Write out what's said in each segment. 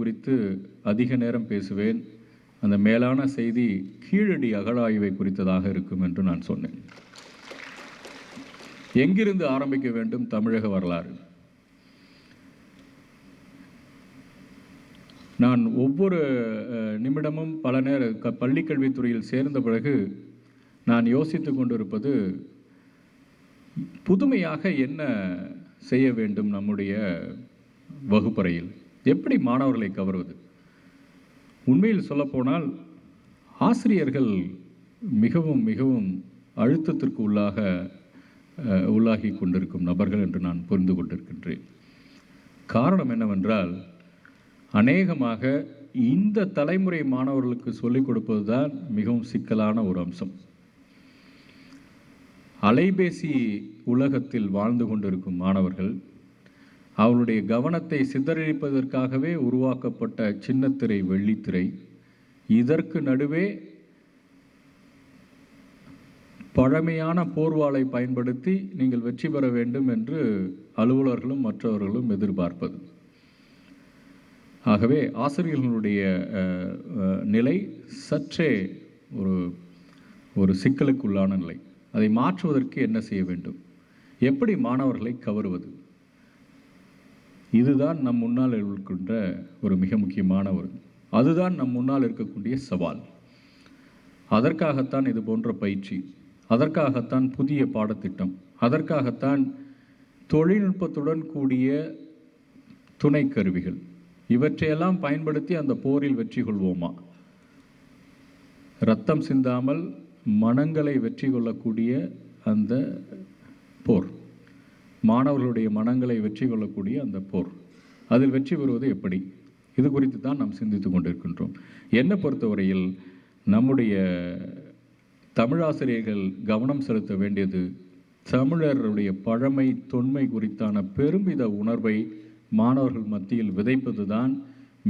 குறித்து அதிக நேரம் பேசுவேன். அந்த மேலான செய்தி கீழடி அகழாய்வை குறித்ததாக இருக்கும் என்று நான் சொன்னேன். எங்கிருந்து ஆரம்பிக்க வேண்டும் தமிழக வரலாறு? நான் ஒவ்வொரு நிமிடமும் பல பள்ளிக்கல்வித்துறையில் சேர்ந்த பிறகு நான் யோசித்து கொண்டிருப்பது, புதுமையாக என்ன செய்ய வேண்டும் நம்முடைய வகுப்பறையில், எப்படி மாணவர்களை கவர்வது? உண்மையில் சொல்லப்போனால் ஆசிரியர்கள் மிகவும் மிகவும் அழுத்தத்திற்கு உள்ளாகி கொண்டிருக்கும் நபர்கள் என்று நான் புரிந்து கொண்டிருக்கின்றேன். காரணம் என்னவென்றால், அநேகமாக இந்த தலைமுறை மாணவர்களுக்கு சொல்லிக் கொடுப்பது தான் மிகவும் சிக்கலான ஒரு அம்சம். அலைபேசி உலகத்தில் வாழ்ந்து கொண்டிருக்கும் மாணவர்கள் அவருடைய கவனத்தை சிதறடிப்பதற்காகவே உருவாக்கப்பட்ட சின்னத்திரை, வெள்ளித்திரை, இதற்கு நடுவே பழமையான போர்வாளை பயன்படுத்தி நீங்கள் வெற்றி பெற வேண்டும் என்று அலுவலர்களும் மற்றவர்களும் எதிர்பார்ப்பது. ஆகவே ஆசிரியர்களுடைய நிலை சற்றே ஒரு சிக்கலுக்குள்ளான நிலை. அதை மாற்றுவதற்கு என்ன செய்ய வேண்டும்? எப்படி மாணவர்களை கவருவது? இதுதான் நம் முன்னால் இருக்கின்ற ஒரு மிக முக்கியமான அதுதான் நம் முன்னால் இருக்கக்கூடிய சவால். அதற்காகத்தான் இது போன்ற பயிற்சி, அதற்காகத்தான் புதிய பாடத்திட்டம், அதற்காகத்தான் தொழில்நுட்பத்துடன் கூடிய துணை கருவிகள். இவற்றையெல்லாம் பயன்படுத்தி அந்த போரில் வெற்றி கொள்வோமா? இரத்தம் சிந்தாமல் மனங்களை வெற்றி கொள்ளக்கூடிய அந்த போர், மாணவர்களுடைய மனங்களை வெற்றி கொள்ளக்கூடிய அந்த போர், அதில் வெற்றி பெறுவது எப்படி? இது குறித்து தான் நாம் சிந்தித்து கொண்டிருக்கின்றோம். என்னை பொறுத்தவரையில் நம்முடைய தமிழாசிரியர்கள் கவனம் செலுத்த வேண்டியது, தமிழருடைய பழமை தொன்மை குறித்தான பெருமித உணர்வை மாணவர்கள் மத்தியில் விதைப்பது தான்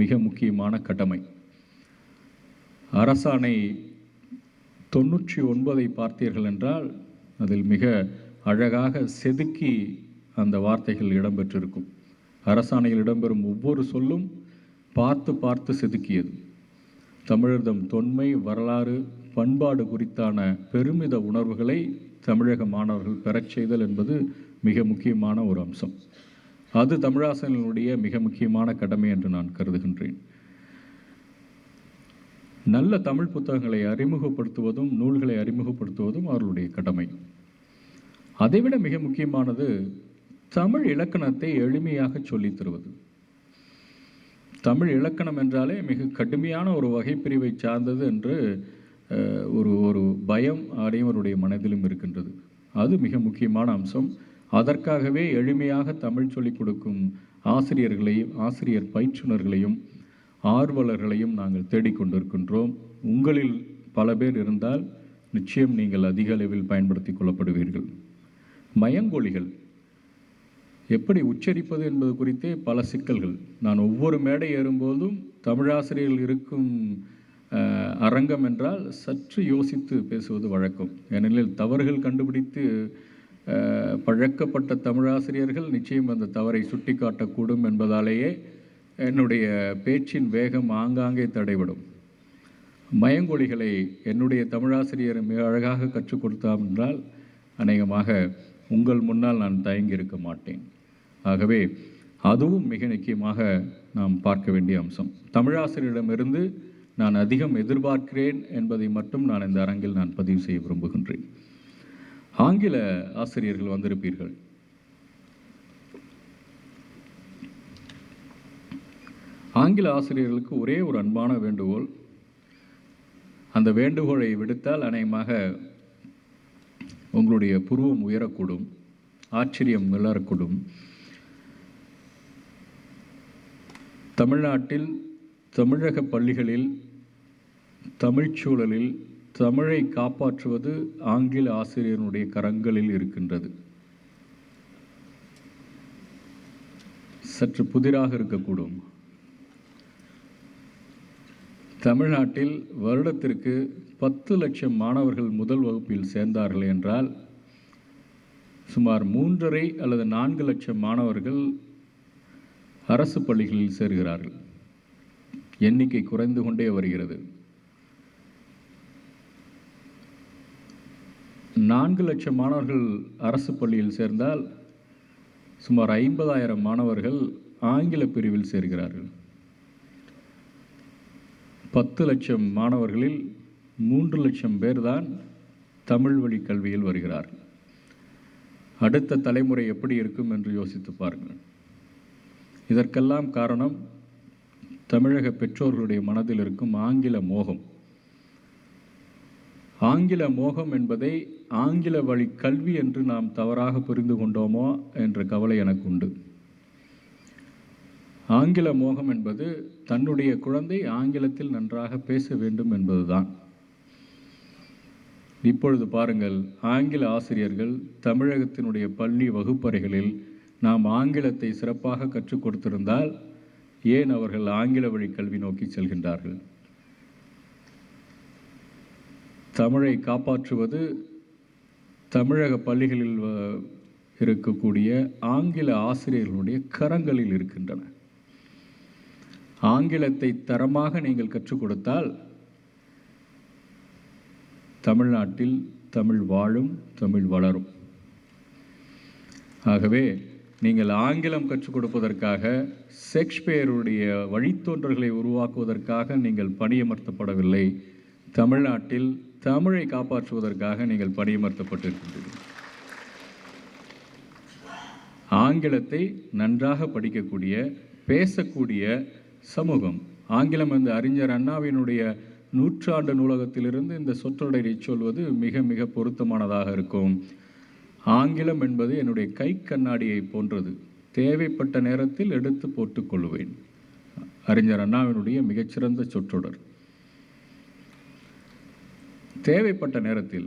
மிக முக்கியமான கடமை. அரசாணை 99 பார்த்தீர்கள் என்றால் அதில் மிக அழகாக செதுக்கி அந்த வார்த்தைகள் இடம்பெற்றிருக்கும். அரசாணையில் இடம்பெறும் ஒவ்வொரு சொல்லும் பார்த்து பார்த்து செதுக்கியது. தமிழர்தம் தொன்மை, வரலாறு, பண்பாடு குறித்தான பெருமித உணர்வுகளை தமிழக மாணவர்கள் பெறச் செய்தல் என்பது மிக முக்கியமான ஒரு அம்சம். அது தமிழாசிரியர்களுடைய மிக முக்கியமான கடமை என்று நான் கருதுகின்றேன். நல்ல தமிழ் புத்தகங்களை அறிமுகப்படுத்துவதும் நூல்களை அறிமுகப்படுத்துவதும் அவர்களுடைய கடமை. அதைவிட மிக முக்கியமானது தமிழ் இலக்கணத்தை எளிமையாக சொல்லித் தருவது. தமிழ் இலக்கணம் என்றாலே மிக கடுமையான ஒரு வகைப்பிரிவை சார்ந்தது என்று ஒரு பயம் அனைவருடைய மனதிலும் இருக்கின்றது. அது மிக முக்கியமான அம்சம். அதற்காகவே எளிமையாக தமிழ் சொல்லிக் கொடுக்கும் ஆசிரியர்களையும், ஆசிரியர் பயிற்றுனர்களையும், ஆர்வலர்களையும் நாங்கள் தேடிக்கொண்டிருக்கின்றோம். உங்களில் பல பேர் இருந்தால் நிச்சயம் நீங்கள் அதிக அளவில் பயன்படுத்தி கொள்ளப்படுவீர்கள். மயங்கொலிகள் எப்படி உச்சரிப்பது என்பது குறித்தே பல சிக்கல்கள். நான் ஒவ்வொரு மேடை ஏறும்போதும் தமிழாசிரியர்கள் இருக்கும் அரங்கம் என்றால் சற்று யோசித்து பேசுவது வழக்கம். ஏனெனில் தவறுகள் கண்டுபிடித்து பழக்கப்பட்ட தமிழாசிரியர்கள் நிச்சயம் அந்த தவறை சுட்டி காட்டக்கூடும் என்பதாலேயே என்னுடைய பேச்சின் வேகம் ஆங்காங்கே தடைபடும். மயங்கொலிகளை என்னுடைய தமிழாசிரியர் மிக அழகாக கற்றுக் கொடுத்தார் என்றால் அநேகமாக உங்கள் முன்னால் நான் தயங்கி இருக்க மாட்டேன். ஆகவே அதுவும் மிக முக்கியமாக நாம் பார்க்க வேண்டிய அம்சம். தமிழாசிரியரிடமிருந்து நான் அதிகம் எதிர்பார்க்கிறேன் என்பதை மட்டும் நான் இந்த அரங்கில் நான் பதிவு செய்ய விரும்புகின்றேன். ஆங்கில ஆசிரியர்கள் வந்திருப்பீர்கள். ஆங்கில ஆசிரியர்களுக்கு ஒரே ஒரு அன்பான வேண்டுகோள். அந்த வேண்டுகோளை விடுத்தால் அநேகமாக உங்களுடைய புருவம் உயரக்கூடும், ஆச்சரியம் மிளறக்கூடும். தமிழ்நாட்டில் தமிழக பள்ளிகளில் தமிழ்ச்சூழலில் தமிழை காப்பாற்றுவது ஆங்கில ஆசிரியருடைய கரங்களில் இருக்கின்றது. சற்று புதிராக இருக்கக்கூடும். தமிழ்நாட்டில் வருடத்திற்கு 10 லட்சம் மாணவர்கள் முதல் வகுப்பில் சேர்ந்தார்கள் என்றால் சுமார் 3.5 அல்லது 4 லட்சம் மாணவர்கள் அரசு பள்ளிகளில் சேர்கிறார்கள். எண்ணிக்கை குறைந்து கொண்டே வருகிறது. 4 லட்சம் மாணவர்கள் அரசு பள்ளியில் சேர்ந்தால் சுமார் 50,000 மாணவர்கள் ஆங்கில பிரிவில் சேர்கிறார்கள். 10 லட்சம் மாணவர்களில் 3 லட்சம் பேர் தான் தமிழ் வழி கல்வியில் வருகிறார்கள். அடுத்த தலைமுறை எப்படி இருக்கும் என்று யோசித்து பாருங்கள். இதற்கெல்லாம் காரணம் தமிழக பெற்றோர்களுடைய மனதில் இருக்கும் ஆங்கில மோகம். ஆங்கில மோகம் என்பதை ஆங்கில வழி கல்வி என்று நாம் தவறாக புரிந்து கொண்டோமோ என்ற கவலை எனக்கு உண்டு. ஆங்கில மோகம் என்பது தன்னுடைய குழந்தை ஆங்கிலத்தில் நன்றாக பேச வேண்டும் என்பதுதான். இப்பொழுது பாருங்கள், ஆங்கில ஆசிரியர்கள் தமிழகத்தினுடைய பள்ளி வகுப்பறைகளில் நாம் ஆங்கிலத்தை சிறப்பாக கற்றுக் கொடுத்திருந்தால் ஏன் அவர்கள் ஆங்கில வழி கல்வி நோக்கி செல்கின்றார்கள்? தமிழை காப்பாற்றுவது தமிழக பள்ளிகளில் இருக்கக்கூடிய ஆங்கில ஆசிரியர்களுடைய கரங்களில் இருக்கின்றன. ஆங்கிலத்தை தரமாக நீங்கள் கற்றுக் கொடுத்தால் தமிழ்நாட்டில் தமிழ் வாழும், தமிழ் வளரும். ஆகவே நீங்கள் ஆங்கிலம் கற்றுக் கொடுப்பதற்காக, ஷேக்ஸ்பியருடைய வழித்தோன்றல்களை உருவாக்குவதற்காக நீங்கள் பணியமர்த்தப்படவில்லை. தமிழ்நாட்டில் தமிழை காப்பாற்றுவதற்காக நீங்கள் பணியமர்த்தப்பட்டிருக்கின்றீர்கள். ஆங்கிலத்தை நன்றாக படிக்கக்கூடிய, பேசக்கூடிய சமூகம். ஆங்கிலம் அந்த அறிஞர் அண்ணாவினுடைய நூற்றாண்டு நூலகத்திலிருந்து இந்த சொற்றொடரை சொல்வது மிக மிக பொருத்தமானதாக இருக்கும். ஆங்கிலம் என்பது என்னுடைய கை கண்ணாடியை போன்றது. தேவைப்பட்ட நேரத்தில் எடுத்து போட்டுக்கொள்வேன். அறிஞர் அண்ணாவினுடைய மிகச்சிறந்த சொற்றொடர். தேவைப்பட்ட நேரத்தில்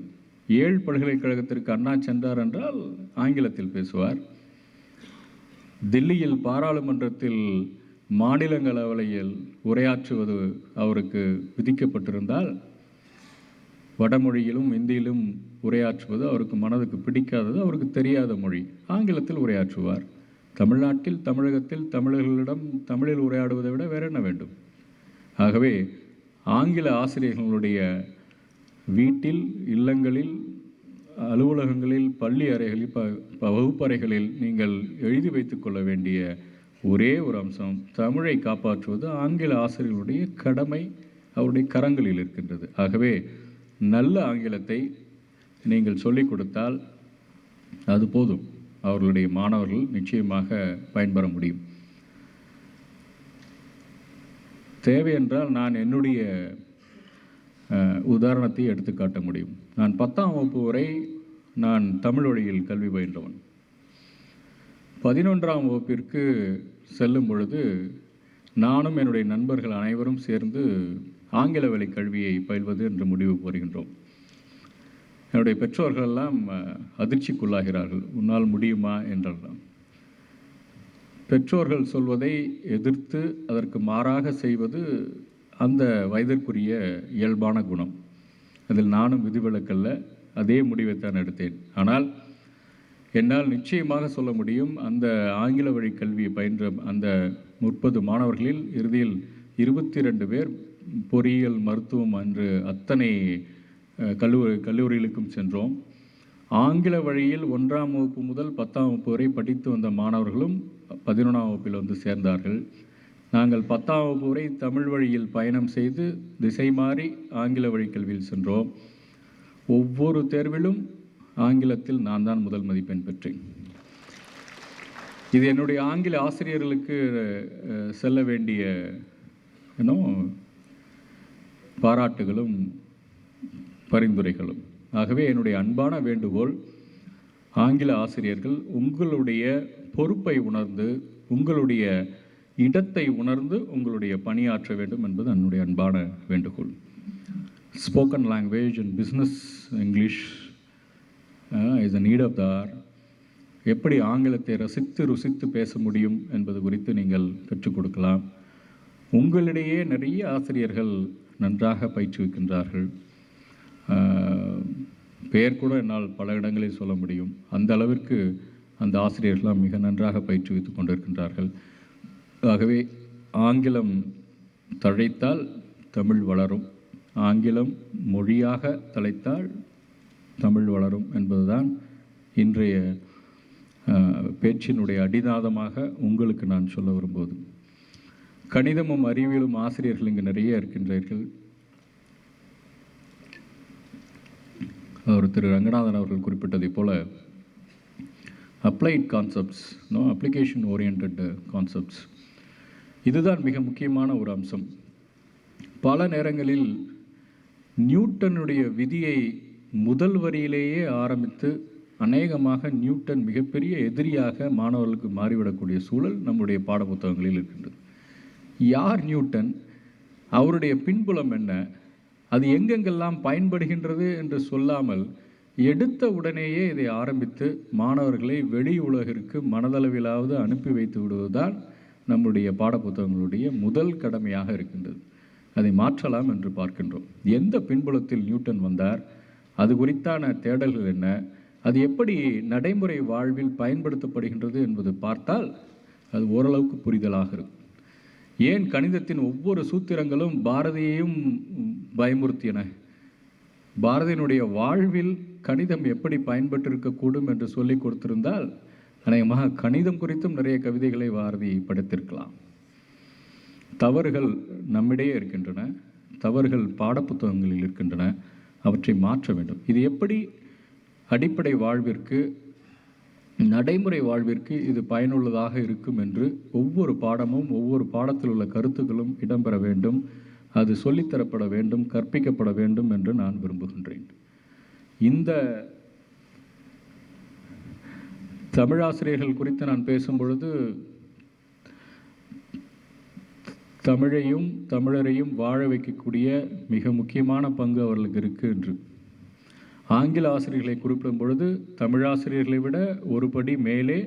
ஏழு பல்கலைக்கழகத்திற்கு அண்ணா சென்றார் என்றால் ஆங்கிலத்தில் பேசுவார். தில்லியில் பாராளுமன்றத்தில் மாநிலங்களவையில் உரையாற்றுவது அவருக்கு விதிக்கப்பட்டிருந்தால் வடமொழியிலும் இந்தியிலும் உரையாற்றுவது அவருக்கு மனதுக்கு பிடிக்காதது, அவருக்கு தெரியாத மொழி, ஆங்கிலத்தில் உரையாற்றுவார். தமிழ்நாட்டில் தமிழகத்தில் தமிழர்களிடம் தமிழில் உரையாடுவதை விட வேற என்ன வேண்டும்? ஆகவே ஆங்கில ஆசிரியர்களுடைய வீட்டில், இல்லங்களில், அலுவலகங்களில், பள்ளி அறைகளில், வகுப்பறைகளில் நீங்கள் எழுதி வைத்துக் கொள்ள வேண்டிய ஒரே ஒரு அம்சம், தமிழை காப்பாற்றுவது ஆங்கில ஆசிரியர்களுடைய கடமை, அவருடைய கரங்களில் இருக்கின்றது. ஆகவே நல்ல ஆங்கிலத்தை நீங்கள் சொல்லிக் கொடுத்தால் அது போதும், அவர்களுடைய மாணவர்கள் நிச்சயமாக பயன்பெற முடியும். தேவை என்றால் நான் என்னுடைய உதாரணத்தை எடுத்துக்காட்ட முடியும். நான் 10ஆம் வகுப்பு வரை நான் தமிழ் வழியில் கல்வி பயின்றவன். 11ஆம் வகுப்பிற்கு செல்லும் பொழுது நானும் என்னுடைய நண்பர்கள் அனைவரும் சேர்ந்து ஆங்கில வழி கல்வியை பயில்வது என்று முடிவு வருகின்றோம். என்னுடைய பெற்றோர்களெல்லாம் அதிர்ச்சிக்குள்ளாகிறார்கள். உன்னால் முடியுமா என்றெல்லாம். பெற்றோர்கள் சொல்வதை எதிர்த்து அதற்கு மாறாக செய்வது அந்த வயதிற்குரிய இயல்பான குணம். அதில் நானும் விதிவிலக்கல்ல, அதே முடிவைத்தான் எடுத்தேன். ஆனால் என்னால் நிச்சயமாக சொல்ல முடியும், அந்த ஆங்கில வழி கல்வியை பயின்ற அந்த 30 மாணவர்களில் இறுதியில் 22 பேர் பொறியியல், மருத்துவம் என்று அத்தனை கல்லூரிகளுக்கும் சென்றோம். ஆங்கில வழியில் 1ஆம் வகுப்பு முதல் 10ஆம் வகுப்பு வரை படித்து வந்த மாணவர்களும் 11ஆம் வகுப்பில் வந்து சேர்ந்தார்கள். நாங்கள் 10ஆம் வகுப்பு வரை தமிழ் வழியில் பயணம் செய்து திசை மாறி ஆங்கில வழி கல்வியில் சென்றோம். ஒவ்வொரு தேர்விலும் ஆங்கிலத்தில் நான் தான் முதல் மதிப்பெண் பெற்றேன். இது என்னுடைய ஆங்கில ஆசிரியர்களுக்கு செல்ல வேண்டிய பாராட்டுகளும் பரிந்துரைகளும். ஆகவே என்னுடைய அன்பான வேண்டுகோள், ஆங்கில ஆசிரியர்கள் உங்களுடைய பொறுப்பை உணர்ந்து, உங்களுடைய இடத்தை உணர்ந்து உங்களுடைய பணியாற்ற வேண்டும் என்பது என்னுடைய அன்பான வேண்டுகோள். Spoken language and business English is a need of the hour. எப்படி ஆங்கிலத்தை ரசித்து ருசித்து பேச முடியும் என்பது குறித்து நீங்கள் கற்றுக் கொடுக்கலாம். உங்களிடையே நிறைய ஆசிரியர்கள் நன்றாக பயிற்றுவிக்கின்றார்கள். பெயர் கூட என்னால் பல இடங்களில் சொல்ல முடியும். அந்த அளவிற்கு அந்த ஆசிரியர்களாம் மிக நன்றாக பயிற்றுவித்து கொண்டிருக்கின்றார்கள். ஆகவே ஆங்கிலம் தழைத்தால் தமிழ் வளரும், ஆங்கிலம் மொழியாக தலைத்தால் தமிழ் வளரும் என்பதுதான் இன்றைய பேச்சினுடைய அடிநாதமாக உங்களுக்கு நான் சொல்ல வரும்போது, கணிதமும் அறிவியலும் ஆசிரியர்கள் இங்கு நிறைய இருக்கின்றீர்கள். அவர் திரு ரங்கநாதன் அவர்கள் குறிப்பிட்டதை போல applied concepts, application oriented concepts, இதுதான் மிக முக்கியமான ஒரு அம்சம். பல நேரங்களில் நியூட்டனுடைய விதியை முதல் வரியிலேயே ஆரம்பித்து அநேகமாக நியூட்டன் மிகப்பெரிய எதிரியாக மாணவர்களுக்கு மாறிவிடக்கூடிய சூழல் நம்முடைய பாடப்புத்தகங்களில் இருக்கின்றது. யார் நியூட்டன், அவருடைய பின்புலம் என்ன, அது எங்கெங்கெல்லாம் பயன்படுகின்றது என்று சொல்லாமல் எடுத்த உடனேயே இதை ஆரம்பித்து மாணவர்களை வெளி உலகிற்கு மனதளவிலாவது அனுப்பி வைத்து விடுவதுதான் நம்முடைய பாடப்புத்தகங்களுடைய முதல் கடமையாக இருக்கின்றது. அதை மாற்றலாம் என்று பார்க்கின்றோம். எந்த பின்புலத்தில் நியூட்டன் வந்தார், அது குறித்தான தேடல்கள் என்ன, அது எப்படி நடைமுறை வாழ்வில் பயன்படுத்தப்படுகின்றது என்பது பார்த்தால் அது ஓரளவுக்கு புரிதலாக இருக்கும். ஏன் கணிதத்தின் ஒவ்வொரு சூத்திரங்களும் பாரதியையும் பயமுறுத்தியன? பாரதியினுடைய வாழ்வில் கணிதம் எப்படி பயன்பட்டிருக்கக்கூடும் என்று சொல்லி கொடுத்திருந்தால் அநேகமாக கணிதம் குறித்தும் நிறைய கவிதைகளை பாரதி படைத்திருக்கலாம். தவறுகள் நம்மிடையே இருக்கின்றன, தவறுகள் பாடப்புத்தகங்களில் இருக்கின்றன, அவற்றை மாற்ற வேண்டும். இது எப்படி அடிப்படை வாழ்விற்கு, நடைமுறை வாழ்விற்கு இது பயனுள்ளதாக இருக்கும் என்று ஒவ்வொரு பாடமும் ஒவ்வொரு பாடத்தில் உள்ள கருத்துக்களும் இடம்பெற வேண்டும், அது சொல்லித்தரப்பட வேண்டும், கற்பிக்கப்பட வேண்டும் என்று நான் விரும்புகின்றேன். இந்த தமிழாசிரியர்கள் குறித்து நான் பேசும் பொழுது தமிழையும் தமிழரையும் வாழ வைக்கக்கூடிய மிக முக்கியமான பங்கு அவர்களுக்கு இருக்குது என்று. ஆங்கில ஆசிரியர்களை குறிப்பிடும் பொழுது தமிழாசிரியர்களை விட ஒரு படி மேலே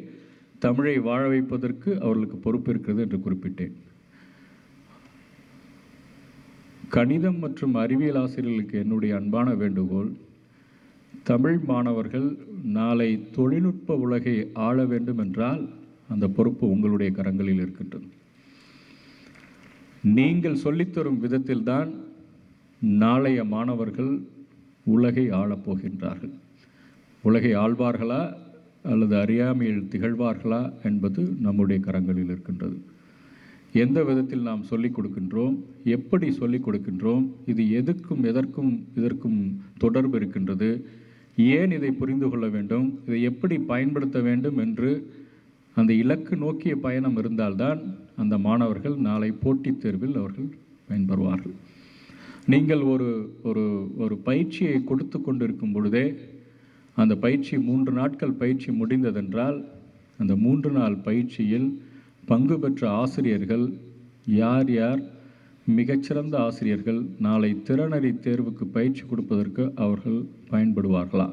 தமிழை வாழ வைப்பதற்கு அவர்களுக்கு பொறுப்பு இருக்கிறது என்று குறிப்பிட்டேன். கணிதம் மற்றும் அறிவியல் ஆசிரியர்களுக்கு என்னுடைய அன்பான வேண்டுகோள், தமிழ் மாணவர்கள் நாளை தொழில்நுட்ப உலகை ஆள வேண்டும் என்றால் அந்த பொறுப்பு உங்களுடைய கரங்களில் இருக்கின்றது. நீங்கள் சொல்லித்தரும் விதத்தில்தான் நாளைய மாணவர்கள் உலகை ஆளப்போகின்றார்கள். உலகை ஆள்வார்களா அல்லது அறியாமையில் திகழ்வார்களா என்பது நம்முடைய கரங்களில் இருக்கின்றது. எந்த விதத்தில் நாம் சொல்லிக் கொடுக்கின்றோம், எப்படி சொல்லிக் கொடுக்கின்றோம், இது இதற்கும் தொடர்பு இருக்கின்றது, ஏன் இதை புரிந்து கொள்ள வேண்டும், இதை எப்படி பயன்படுத்த வேண்டும் என்று அந்த இலக்கு நோக்கிய பயணம் இருந்தால்தான் அந்த மாணவர்கள் நாளை போட்டித் தேர்வில் அவர்கள் பயன்பெறுவார்கள். நீங்கள் ஒரு ஒரு ஒரு பயிற்சியை கொடுத்து கொண்டிருக்கும் பொழுதே அந்த பயிற்சி 3 நாட்கள் பயிற்சி முடிந்ததென்றால் அந்த 3 நாள் பயிற்சியில் பங்கு பெற்ற ஆசிரியர்கள் யார் யார் மிகச்சிறந்த ஆசிரியர்கள் நாளை திறனறி தேர்வுக்கு பயிற்சி கொடுப்பதற்கு அவர்கள் பயன்படுவார்களா?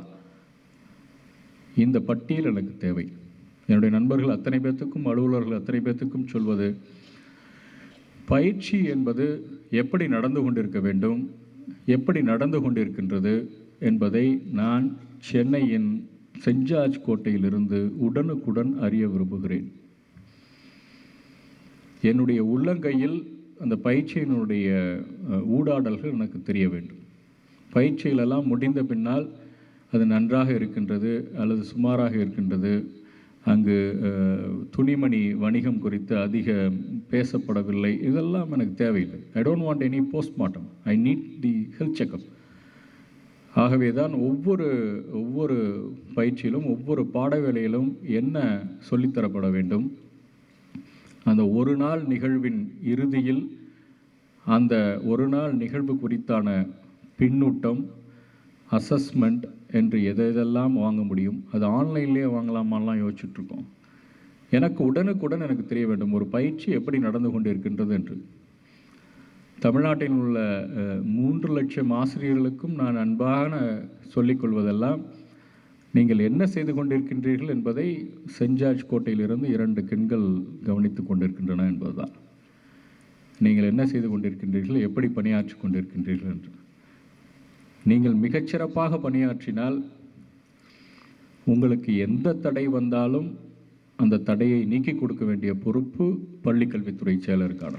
இந்த பட்டியல் எனக்கு தேவை. என்னுடைய நண்பர்கள் அத்தனை பேர்த்துக்கும், அலுவலர்கள் அத்தனை பேர்த்துக்கும் சொல்வது, பயிற்சி என்பது எப்படி நடந்து கொண்டிருக்க வேண்டும், எப்படி நடந்து கொண்டிருக்கின்றது என்பதை நான் சென்னையின் சென்ட் ஜார்ஜ் கோட்டையிலிருந்து உடனுக்குடன் அறிய விரும்புகிறேன். என்னுடைய உள்ளங்கையில் அந்த பயிற்சியினுடைய ஊடாடல்கள் எனக்கு தெரிய வேண்டும். பயிற்சிகளெல்லாம் முடிந்த பின்னால் அது நன்றாக இருக்கின்றது அல்லது சுமாராக இருக்கின்றது, அங்கு துணிமணி வணிகம் குறித்து அதிக பேசப்படவில்லை, இதெல்லாம் எனக்கு தேவையில்லை. I don't want any postmortem, I need the health checkup. ஆகவே தான் ஒவ்வொரு பயிற்சியிலும் ஒவ்வொரு பாட வேளையிலும் என்ன சொல்லித்தரப்பட வேண்டும், அந்த ஒரு நாள் நிகழ்வின் இறுதியில் அந்த ஒரு நாள் நிகழ்வு குறித்தான பின்னூட்டம், அசஸ்மெண்ட் என்று எதெல்லாம் வாங்க முடியும், அது ஆன்லைன்லேயே வாங்கலாமான்லாம் யோசிச்சுட்ருக்கோம். எனக்கு உடனுக்குடன் எனக்கு தெரிய வேண்டும் ஒரு பயிற்சி எப்படி நடந்து கொண்டு இருக்கின்றது என்று. தமிழ்நாட்டில் உள்ள 3 லட்சம் ஆசிரியர்களுக்கும் நான் அன்பான சொல்லிக்கொள்வதெல்லாம், நீங்கள் என்ன செய்து கொண்டிருக்கின்றீர்கள் என்பதை சென்ட் ஜார்ஜ் கோட்டையிலிருந்து 2 கண்கள் கவனித்து கொண்டிருக்கின்றன என்பதுதான். நீங்கள் என்ன செய்து கொண்டிருக்கின்றீர்கள், எப்படி பணியாற்றி கொண்டிருக்கின்றீர்கள் என்று. நீங்கள் மிகச்சிறப்பாக பணியாற்றினால் உங்களுக்கு எந்த தடை வந்தாலும் அந்த தடையை நீக்கி கொடுக்க வேண்டிய பொறுப்பு பள்ளிக்கல்வித்துறை செயலருக்கான.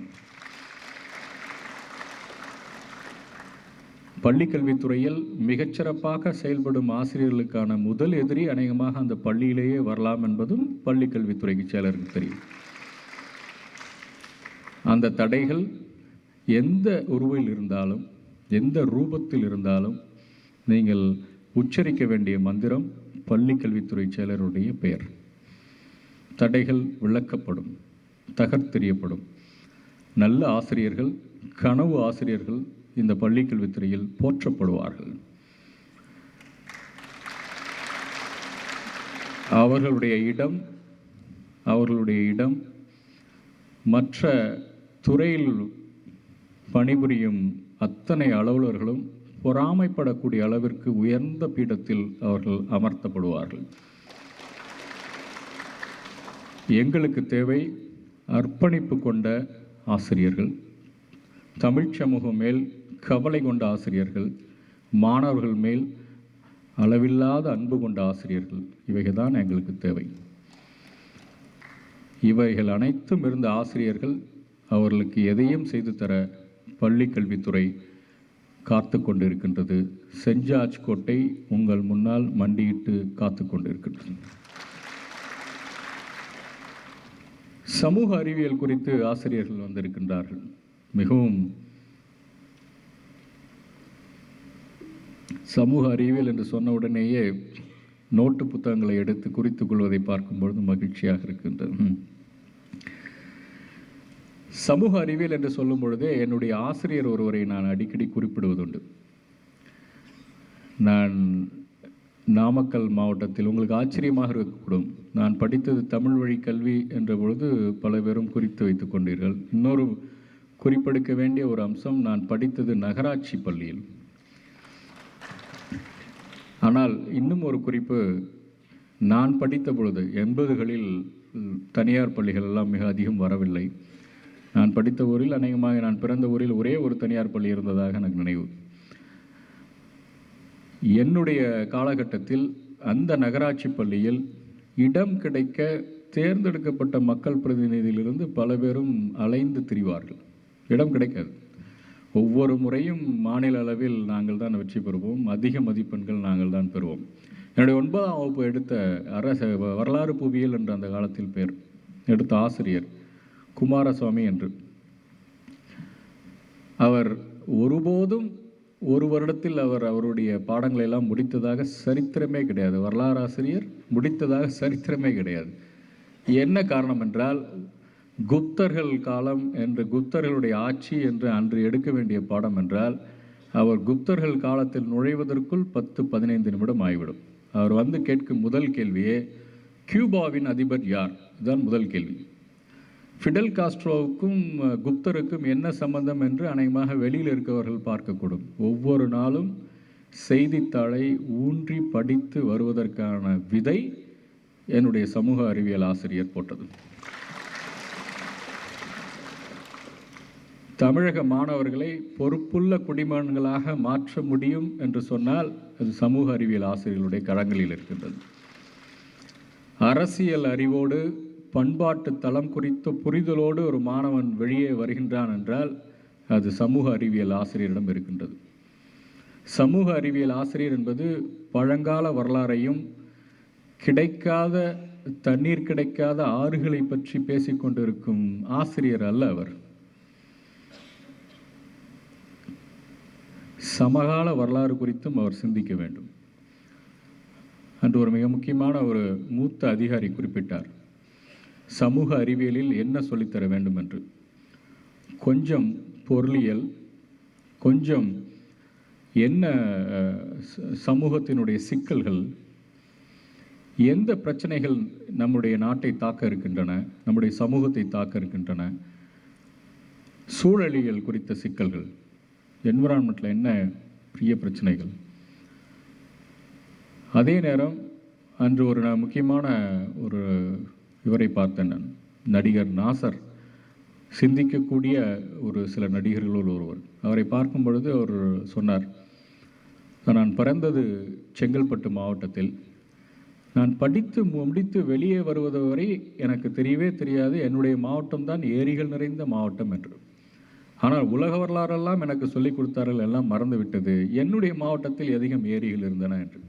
பள்ளிக்கல்வித்துறையில் மிகச்சிறப்பாக செயல்படும் ஆசிரியர்களுக்கான முதல் எதிரி அநேகமாக அந்த பள்ளியிலேயே வரலாம் என்பதும் பள்ளிக்கல்வித்துறைக்கு செயலருக்கு தெரியும். அந்த தடைகள் எந்த உருவில் இருந்தாலும், எந்த ரூபத்தில் இருந்தாலும், நீங்கள் உச்சரிக்க வேண்டிய மந்திரம் பள்ளிக்கல்வித்துறை செயலருடைய பெயர். தடைகள் விளக்கப்படும், தகர்த்தெறியப்படும். நல்ல ஆசிரியர்கள், கனவு ஆசிரியர்கள் இந்த பள்ளிக்கல்வித்துறையில் போற்றப்படுவார்கள். அவர்களுடைய இடம் மற்ற துறையில் பணிபுரியும் அத்தனை அலுவலர்களும் பொறாமைப்படக்கூடிய அளவிற்கு உயர்ந்த பீடத்தில் அவர்கள் அமர்த்தப்படுவார்கள். எங்களுக்கு தேவை அர்ப்பணிப்பு கொண்ட ஆசிரியர்கள், தமிழ் சமூகம் மேல் கவலை கொண்ட ஆசிரியர்கள், மாணவர்கள் மேல் அளவில்லாத அன்பு கொண்ட ஆசிரியர்கள். இவைகள் தான் எங்களுக்கு தேவை. இவைகள் அனைத்தும் இருந்த ஆசிரியர்கள் அவர்களுக்கு எதையும் செய்து தர பள்ளிக்கல்வித்துறை காத்து கொண்டிருக்கின்றது. சென்ட் ஜார்ஜ் கோட்டை உங்கள் முன்னால் மண்டியிட்டு காத்து கொண்டிருக்கின்றது. சமூக அறிவியல் குறித்து ஆசிரியர்கள் வந்திருக்கின்றார்கள். மிகவும் சமூக அறிவியல் என்று சொன்ன உடனேயே நோட்டு புத்தகங்களை எடுத்து குறித்துக் கொள்வதை பார்க்கும்பொழுது மகிழ்ச்சியாக இருக்கின்றது. சமூக அறிவியல் என்று சொல்லும் பொழுதே என்னுடைய ஆசிரியர் ஒருவரை நான் அடிக்கடி குறிப்பிடுவதுண்டு. நான் நாமக்கல் மாவட்டத்தில், உங்களுக்கு ஆச்சரியமாக இருக்கக்கூடும், நான் படித்தது தமிழ் வழி கல்வி என்ற பொழுது பல பேரும் குறித்து வைத்துக் கொண்டீர்கள். இன்னொரு குறிப்பெடுக்க வேண்டிய ஒரு அம்சம், நான் படித்தது நகராட்சி பள்ளியில். ஆனால் இன்னும் ஒரு குறிப்பு, நான் படித்த பொழுது 80களில் தனியார் பள்ளிகள் எல்லாம் மிக அதிகம் வரவில்லை. நான் படித்த ஊரில், அநேகமாக நான் பிறந்த ஊரில் ஒரே ஒரு தனியார் பள்ளி இருந்ததாக எனக்கு நினைவு. என்னுடைய காலகட்டத்தில் அந்த நகராட்சி பள்ளியில் இடம் கிடைக்க தேர்ந்தெடுக்கப்பட்ட மக்கள் பிரதிநிதியிலிருந்து பல பேரும் அலைந்து திரிவார்கள். இடம் கிடைக்காது. ஒவ்வொரு முறையும் மாநில அளவில் நாங்கள் தான் வெற்றி பெறுவோம், அதிக மதிப்பெண்கள் நாங்கள் தான் பெறுவோம். என்னுடைய 9ஆம் வகுப்பு எடுத்த வரலாறு புவியியல் என்ற அந்த காலத்தில் பேர் எடுத்த ஆசிரியர் குமாரசுவாமி என்று. அவர் ஒருபோதும் ஒரு வருடத்தில் அவருடைய பாடங்களை எல்லாம் முடித்ததாக சரித்திரமே கிடையாது. வரலாறு ஆசிரியர் முடித்ததாக சரித்திரமே கிடையாது. என்ன காரணம் என்றால், குப்தர்கள் காலம் என்று, குப்தர்களுடைய ஆட்சி என்று அன்று எடுக்க வேண்டிய பாடம் என்றால், அவர் குப்தர்கள் காலத்தில் நுழைவதற்குள் 10-15 நிமிடம் ஆகிவிடும். அவர் வந்து கேட்கும் முதல் கேள்வியே, கியூபாவின் அதிபர் யார்? இதுதான் முதல் கேள்வி. ஃபிடல் காஸ்ட்ரோவுக்கும் குப்தருக்கும் என்ன சம்பந்தம் என்று அநேகமாக வெளியில் இருக்கவர்கள் பார்க்கக்கூடும். ஒவ்வொரு நாளும் செய்தித்தாளை ஊன்றி படித்து வருவதற்கான விதை என்னுடைய சமூக அறிவியல் ஆசிரியர் போட்டது. தமிழக மாணவர்களை பொறுப்புள்ள குடிமகன்களாக மாற்ற முடியும் என்று சொன்னால் அது சமூக அறிவியல் ஆசிரியர்களுடைய கரங்களில் இருக்கின்றது. அரசியல் அறிவோடு, பண்பாட்டு தளம் குறித்த புரிதலோடு ஒரு மாணவன் வெளியே வருகின்றான் என்றால் அது சமூக அறிவியல் ஆசிரியரிடம் இருக்கின்றது. சமூக அறிவியல் ஆசிரியர் என்பது பழங்கால வரலாறையும், கிடைக்காத தண்ணீர் கிடைக்காத ஆறுகளை பற்றி பேசிக்கொண்டிருக்கும் ஆசிரியர் அல்ல. அவர் சமகால வரலாறு குறித்தும் அவர் சிந்திக்க வேண்டும். அன்று ஒரு மிக முக்கியமான ஒரு மூத்த அதிகாரி குறிப்பிட்டார், சமூக அறிவியலில் என்ன சொல்லித்தர வேண்டும் என்று. கொஞ்சம் பொருளியல், கொஞ்சம் என்ன சமூகத்தினுடைய சிக்கல்கள், எந்த பிரச்சனைகள் நம்முடைய நாட்டை தாக்க இருக்கின்றன, நம்முடைய சமூகத்தை தாக்க இருக்கின்றன, சூழலியல் குறித்த சிக்கல்கள், என்விரான்மெண்ட்டில் என்ன பெரிய பிரச்சனைகள். அதே நேரம் அன்று ஒரு முக்கியமான ஒரு இவரை பார்த்தேன் நான், நடிகர் நாசர், சிந்திக்கக்கூடிய ஒரு சில நடிகர்களோடு ஒருவர். அவரை பார்க்கும் பொழுது அவர் சொன்னார், நான் பிறந்தது செங்கல்பட்டு மாவட்டத்தில், நான் படித்து முடித்து வெளியே வருவது வரை எனக்கு தெரியவே தெரியாது என்னுடைய மாவட்டம் தான் ஏரிகள் நிறைந்த மாவட்டம் என்று. ஆனால் உலக வரலாறெல்லாம் எனக்கு சொல்லிக் கொடுத்தார்கள், எல்லாம் மறந்து விட்டது. என்னுடைய மாவட்டத்தில் அதிகம் ஏரிகள் இருந்தன என்று.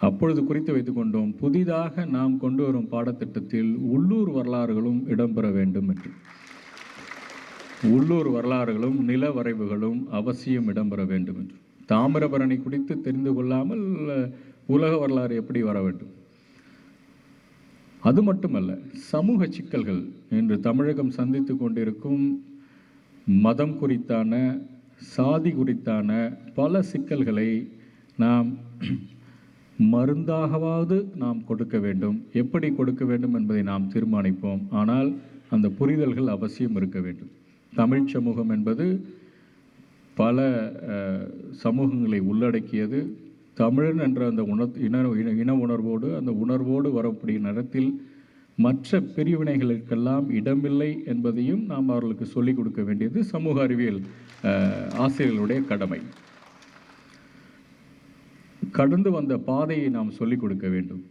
அப்பொழுது குறித்து வைத்துக் கொண்டோம், புதிதாக நாம் கொண்டு வரும் பாடத்திட்டத்தில் உள்ளூர் வரலாறுகளும் இடம்பெற வேண்டும் என்று. உள்ளூர் வரலாறுகளும் நில வரைவுகளும் அவசியம் இடம்பெற வேண்டும் என்று. தாமிரபரணி குறித்து தெரிந்து கொள்ளாமல் உலக வரலாறு எப்படி வர வேண்டும்? அது மட்டுமல்ல, சமூக சிக்கல்கள் இன்று தமிழகம் சந்தித்து கொண்டிருக்கும் மதம் குறித்தான, சாதி குறித்தான பல சிக்கல்களை நாம் மருந்தாகவாவது நாம் கொடுக்க வேண்டும். எப்படி கொடுக்க வேண்டும் என்பதை நாம் தீர்மானிப்போம். ஆனால் அந்த புரிதல்கள் அவசியம் இருக்க வேண்டும். தமிழ் சமூகம் என்பது பல சமூகங்களை உள்ளடக்கியது. தமிழன் என்ற அந்த இன உணர்வோடு, அந்த உணர்வோடு வரக்கூடிய நேரத்தில் மற்ற பிரிவினைகளுக்கெல்லாம் இடமில்லை என்பதையும் நாம் அவர்களுக்கு சொல்லிக் கொடுக்க வேண்டியது சமூக அறிவியல் ஆசிரியர்களுடைய கடமை. கடந்து வந்த பாதையை நாம் சொல்லிக் கொடுக்க வேண்டும்.